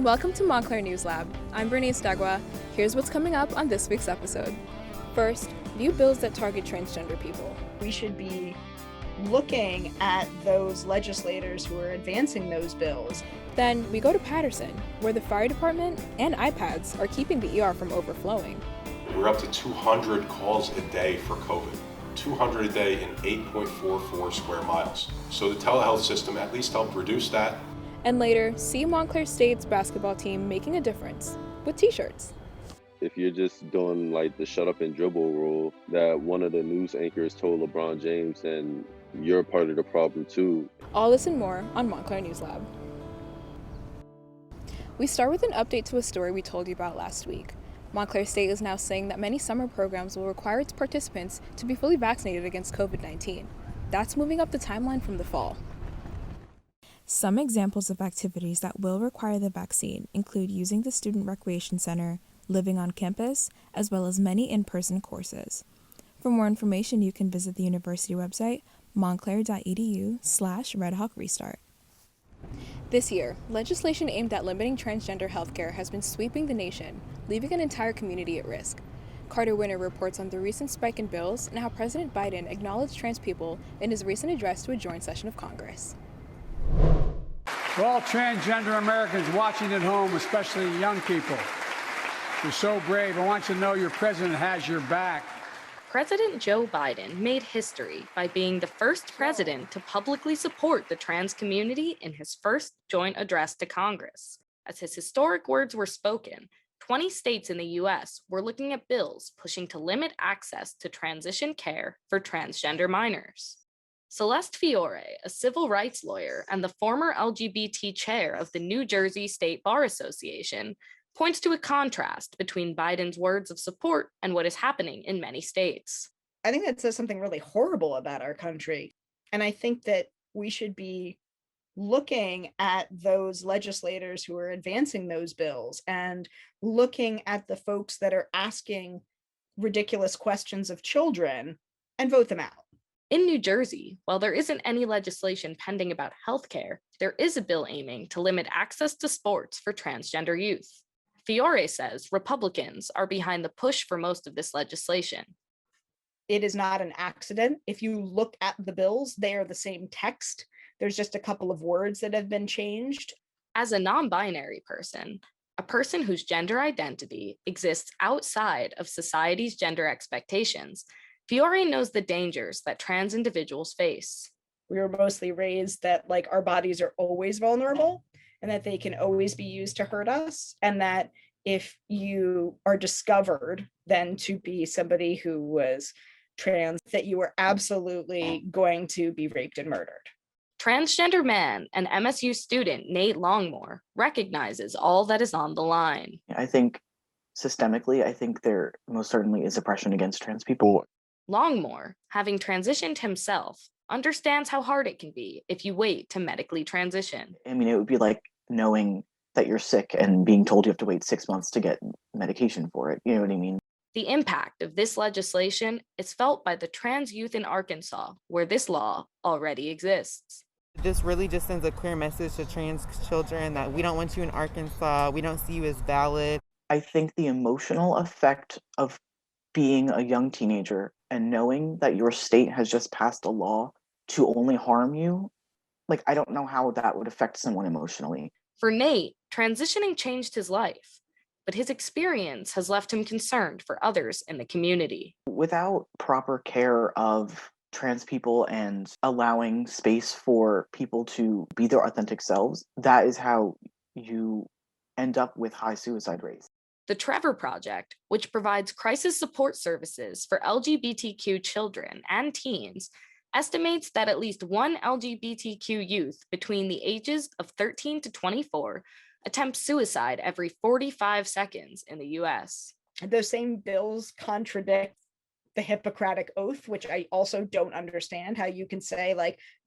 Welcome to Montclair News Lab. I'm Bernice Dagua. Here's what's coming up on this week's episode. First, new bills that target transgender people. We should be looking at those legislators who are advancing those bills. Then we go to Patterson, where the fire department and iPads are keeping the ER from overflowing. We're up to 200 calls a day for COVID. 200 a day in 8.44 square miles. So the telehealth system at least helped reduce that. And later, see Montclair State's basketball team making a difference with t-shirts. If you're just doing like the shut up and dribble rule that one of the news anchors told LeBron James, and you're part of the problem too. All this and more on Montclair News Lab. We start with an update to a story we told you about last week. Montclair State is now saying that many summer programs will require its participants to be fully vaccinated against COVID-19. That's moving up the timeline from the fall. Some examples of activities that will require the vaccine include using the Student Recreation Center, living on campus, as well as many in-person courses. For more information, you can visit the university website, montclair.edu/redhawkrestart. This year, legislation aimed at limiting transgender healthcare has been sweeping the nation, leaving an entire community at risk. Carter Winter reports on the recent spike in bills and how President Biden acknowledged trans people in his recent address to a joint session of Congress. For all transgender Americans watching at home, especially young people, you're so brave. I want you to know your president has your back. President Joe Biden made history by being the first president to publicly support the trans community in his first joint address to Congress. As his historic words were spoken, 20 states in the U.S. were looking at bills pushing to limit access to transition care for transgender minors. Celeste Fiore, a civil rights lawyer and the former LGBT chair of the New Jersey State Bar Association, points to a contrast between Biden's words of support and what is happening in many states. I think that says something really horrible about our country. And I think that we should be looking at those legislators who are advancing those bills and looking at the folks that are asking ridiculous questions of children and vote them out. In New Jersey, while there isn't any legislation pending about healthcare, there is a bill aiming to limit access to sports for transgender youth. Fiore says Republicans are behind the push for most of this legislation. It is not an accident. If you look at the bills, they are the same text. There's just a couple of words that have been changed. As a non-binary person, a person whose gender identity exists outside of society's gender expectations, Fiore knows the dangers that trans individuals face. We were mostly raised that our bodies are always vulnerable and that they can always be used to hurt us. And that if you are discovered then to be somebody who was trans, that you were absolutely going to be raped and murdered. Transgender man and MSU student Nate Longmore recognizes all that is on the line. I think systemically, there most certainly is oppression against trans people. Longmore, having transitioned himself, understands how hard it can be if you wait to medically transition. I mean, it would be like knowing that you're sick and being told you have to wait 6 months to get medication for it. You know what I mean? The impact of this legislation is felt by the trans youth in Arkansas, where this law already exists. This really just sends a clear message to trans children that we don't want you in Arkansas. We don't see you as valid. I think the emotional effect of being a young teenager and knowing that your state has just passed a law to only harm you, I don't know how that would affect someone emotionally. For Nate, transitioning changed his life, but his experience has left him concerned for others in the community. Without proper care of trans people and allowing space for people to be their authentic selves, that is how you end up with high suicide rates. The Trevor Project, which provides crisis support services for LGBTQ children and teens, estimates that at least one LGBTQ youth between the ages of 13 to 24 attempts suicide every 45 seconds in the US. Those same bills contradict the Hippocratic Oath, which I also don't understand how you can say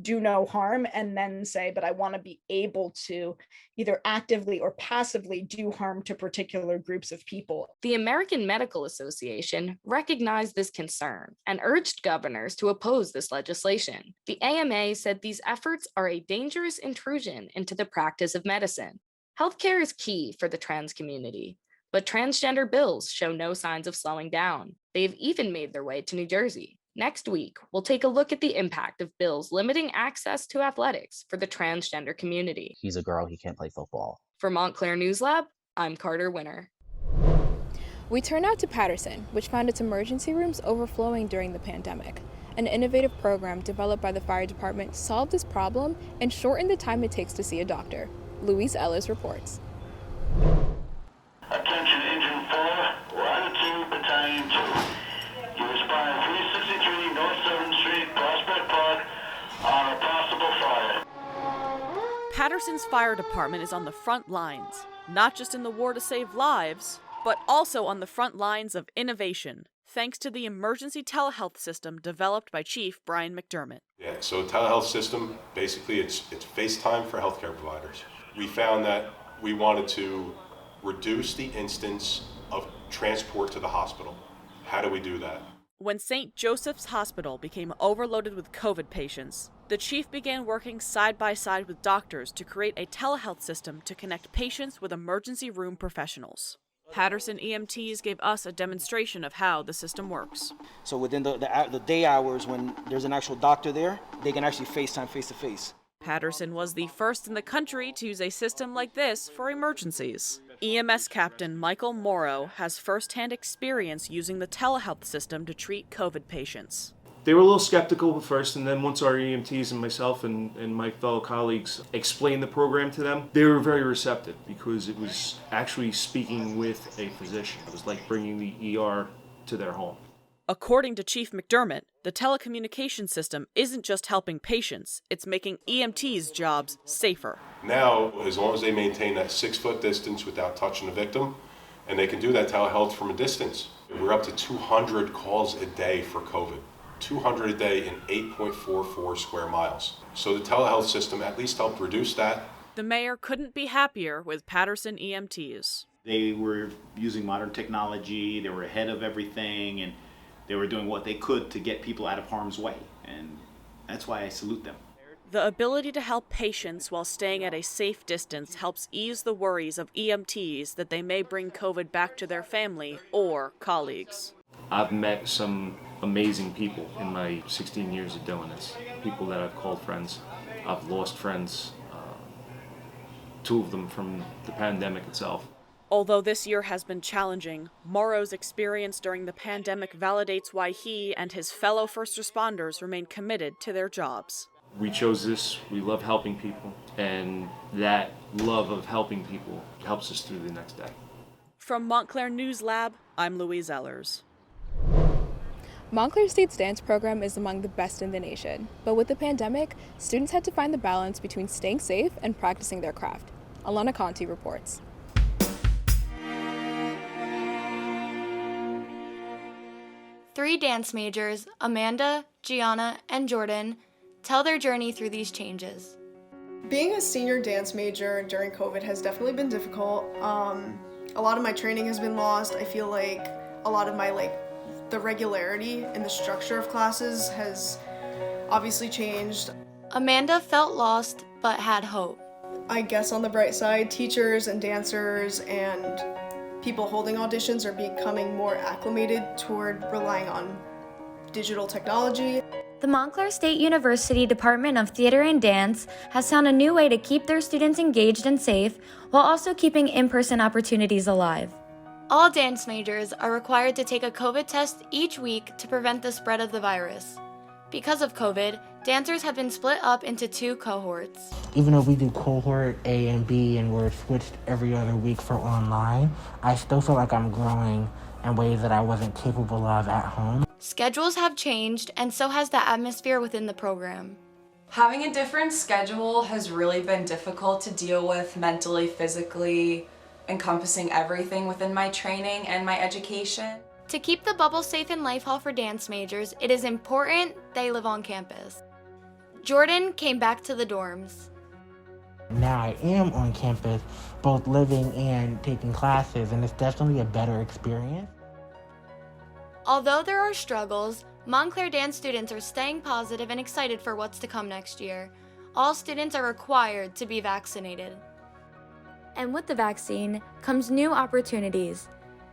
do no harm and then say, but I want to be able to either actively or passively do harm to particular groups of people. The American Medical Association recognized this concern and urged governors to oppose this legislation. The AMA said these efforts are a dangerous intrusion into the practice of medicine. Healthcare is key for the trans community, but transgender bills show no signs of slowing down. They've even made their way to New Jersey. Next week, we'll take a look at the impact of bills limiting access to athletics for the transgender community. He's a girl, he can't play football. For Montclair News Lab, I'm Carter Winter. We turn now to Patterson, which found its emergency rooms overflowing during the pandemic. An innovative program developed by the fire department solved this problem and shortened the time it takes to see a doctor. Louise Ellis reports. Attention Engine 4, Latitude Battalion 2. You respond 363 North 7th Street, Prospect Park, on a possible fire. Patterson's fire department is on the front lines, not just in the war to save lives, but also on the front lines of innovation, thanks to the emergency telehealth system developed by Chief Brian McDermott. Yeah, so telehealth system, basically it's FaceTime for healthcare providers. We found that we wanted to reduce the instance of transport to the hospital. How do we do that? When St. Joseph's Hospital became overloaded with COVID patients, the chief began working side by side with doctors to create a telehealth system to connect patients with emergency room professionals. Patterson EMTs gave us a demonstration of how the system works. So within the day hours when there's an actual doctor there, they can actually FaceTime face to face. Patterson was the first in the country to use a system like this for emergencies. EMS Captain Michael Morrow has firsthand experience using the telehealth system to treat COVID patients. They were a little skeptical at first, and then once our EMTs and myself and my fellow colleagues explained the program to them, they were very receptive because it was actually speaking with a physician. It was like bringing the ER to their home. According to Chief McDermott, the telecommunication system isn't just helping patients, it's making EMTs' jobs safer. Now, as long as they maintain that 6-foot distance without touching the victim, and they can do that telehealth from a distance. We're up to 200 calls a day for COVID. 200 a day in 8.44 square miles. So the telehealth system at least helped reduce that. The mayor couldn't be happier with Patterson EMTs. They were using modern technology, they were ahead of everything, and they were doing what they could to get people out of harm's way. And that's why I salute them. The ability to help patients while staying at a safe distance helps ease the worries of EMTs that they may bring COVID back to their family or colleagues. I've met some amazing people in my 16 years of doing this. People that I've called friends. I've lost friends, 2 of them from the pandemic itself. Although this year has been challenging, Morrow's experience during the pandemic validates why he and his fellow first responders remain committed to their jobs. We chose this, we love helping people, and that love of helping people helps us through the next day. From Montclair News Lab, I'm Louise Ellers. Montclair State's dance program is among the best in the nation, but with the pandemic, students had to find the balance between staying safe and practicing their craft. Alana Conti reports. Three dance majors, Amanda, Gianna, and Jordan, tell their journey through these changes. Being a senior dance major during COVID has definitely been difficult. A lot of my training has been lost. I feel like a lot of my the regularity and the structure of classes has obviously changed. Amanda felt lost but had hope. I guess on the bright side, teachers and dancers and people holding auditions are becoming more acclimated toward relying on digital technology. The Montclair State University Department of Theater and Dance has found a new way to keep their students engaged and safe while also keeping in-person opportunities alive. All dance majors are required to take a COVID test each week to prevent the spread of the virus. Because of COVID, dancers have been split up into 2 cohorts. Even though we do cohort A and B and we're switched every other week for online, I still feel like I'm growing in ways that I wasn't capable of at home. Schedules have changed, and so has the atmosphere within the program. Having a different schedule has really been difficult to deal with mentally, physically, encompassing everything within my training and my education. To keep the bubble safe in Life Hall for dance majors, it is important they live on campus. Jordan came back to the dorms. Now I am on campus, both living and taking classes, and it's definitely a better experience. Although there are struggles, Montclair dance students are staying positive and excited for what's to come next year. All students are required to be vaccinated. And with the vaccine comes new opportunities.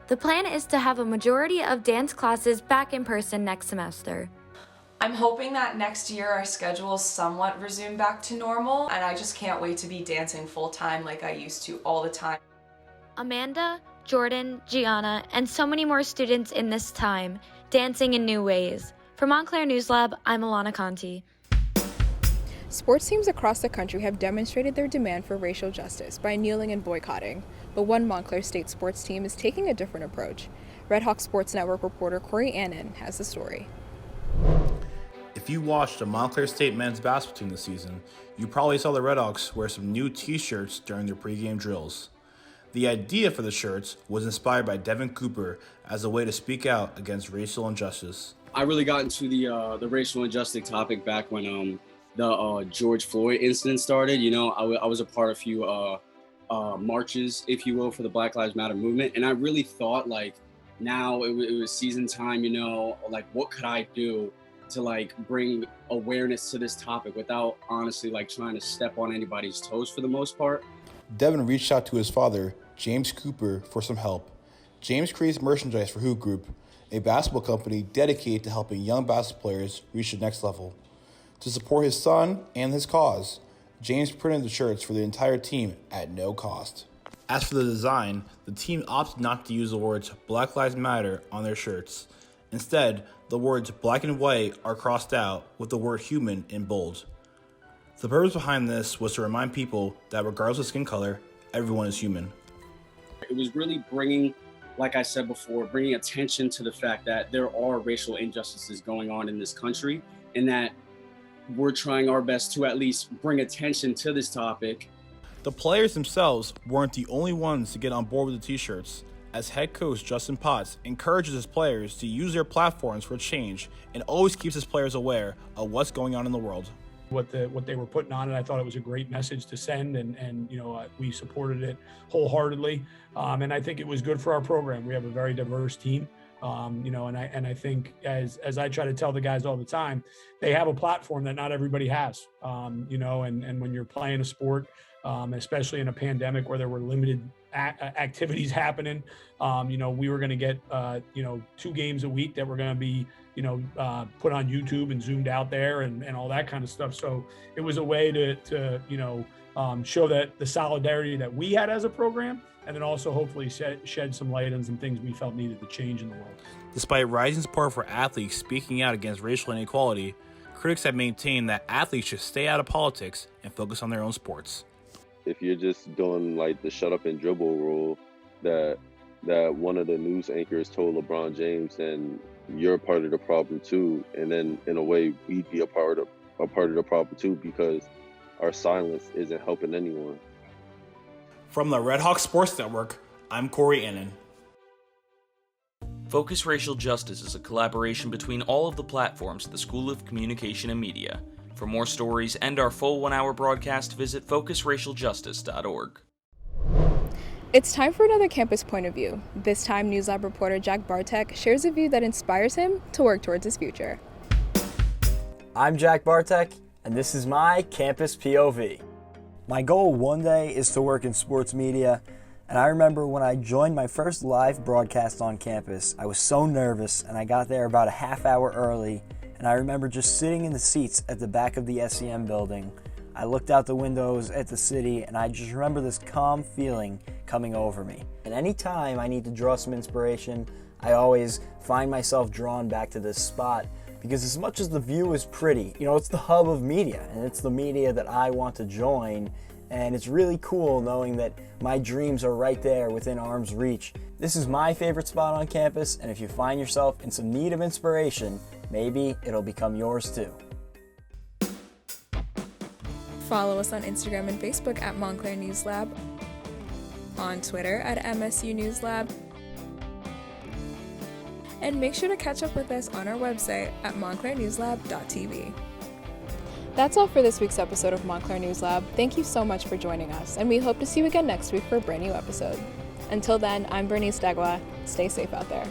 The plan is to have a majority of dance classes back in person next semester. I'm hoping that next year our schedules somewhat resume back to normal, and I just can't wait to be dancing full time like I used to all the time. Amanda, Jordan, Gianna, and so many more students in this time, dancing in new ways. For Montclair News Lab, I'm Alana Conti. Sports teams across the country have demonstrated their demand for racial justice by kneeling and boycotting, but one Montclair State sports team is taking a different approach. Red Hawk Sports Network reporter Corey Annan has the story. If you watched the Montclair State men's basketball team this season, you probably saw the Red Hawks wear some new t-shirts during their pregame drills. The idea for the shirts was inspired by Devin Cooper as a way to speak out against racial injustice. I really got into the racial injustice topic back when the George Floyd incident started. You know, I was a part of a few marches, if you will, for the Black Lives Matter movement, and I really thought like now it was season time. You know, like what could I do to like bring awareness to this topic without honestly like trying to step on anybody's toes for the most part. Devin reached out to his father, James Cooper, for some help. James creates merchandise for Hoop Group, a basketball company dedicated to helping young basketball players reach the next level. To support his son and his cause, James printed the shirts for the entire team at no cost. As for the design, the team opted not to use the words Black Lives Matter on their shirts. Instead, the words black and white are crossed out with the word human in bold. The purpose behind this was to remind people that regardless of skin color, everyone is human. It was really bringing, like I said before, bringing attention to the fact that there are racial injustices going on in this country and that we're trying our best to at least bring attention to this topic. The players themselves weren't the only ones to get on board with the t-shirts, as head coach Justin Potts encourages his players to use their platforms for change and always keeps his players aware of what's going on in the world. What they were putting on, and I thought it was a great message to send, and you know, we supported it wholeheartedly, and I think it was good for our program. We have a very diverse team, you know, and I think as I try to tell the guys all the time, they have a platform that not everybody has, you know, and when you're playing a sport, especially in a pandemic where there were limited activities happening, you know, we were going to get you know, 2 games a week that were going to be, you know, put on YouTube and zoomed out there and all that kind of stuff. So it was a way to you know, show that the solidarity that we had as a program, and then also hopefully shed some light on some things we felt needed to change in the world. Despite rising support for athletes speaking out against racial inequality, critics have maintained that athletes should stay out of politics and focus on their own sports. If you're just doing like the shut up and dribble rule that one of the news anchors told LeBron James, then you're part of the problem too. And then in a way, we'd be a part of the problem too, because our silence isn't helping anyone. From the Red Hawk Sports Network, I'm Corey Annan. Focus Racial Justice is a collaboration between all of the platforms at the School of Communication and Media. For more stories and our full 1-hour broadcast, visit focusracialjustice.org. It's time for another campus point of view. This time, News Lab reporter Jack Bartek shares a view that inspires him to work towards his future. I'm Jack Bartek, and this is my Campus POV. My goal one day is to work in sports media, and I remember when I joined my first live broadcast on campus, I was so nervous, and I got there about a half hour early, and I remember just sitting in the seats at the back of the SEM building. I looked out the windows at the city, and I just remember this calm feeling coming over me. And anytime I need to draw some inspiration, I always find myself drawn back to this spot, because as much as the view is pretty, you know, it's the hub of media, and it's the media that I want to join, and it's really cool knowing that my dreams are right there within arm's reach. This is my favorite spot on campus, and if you find yourself in some need of inspiration, maybe it'll become yours too. Follow us on Instagram and Facebook at Montclair News Lab, on Twitter at MSU News Lab, and make sure to catch up with us on our website at montclairnewslab.tv. That's all for this week's episode of Montclair News Lab. Thank you so much for joining us, and we hope to see you again next week for a brand new episode. Until then, I'm Bernice Dagwa. Stay safe out there.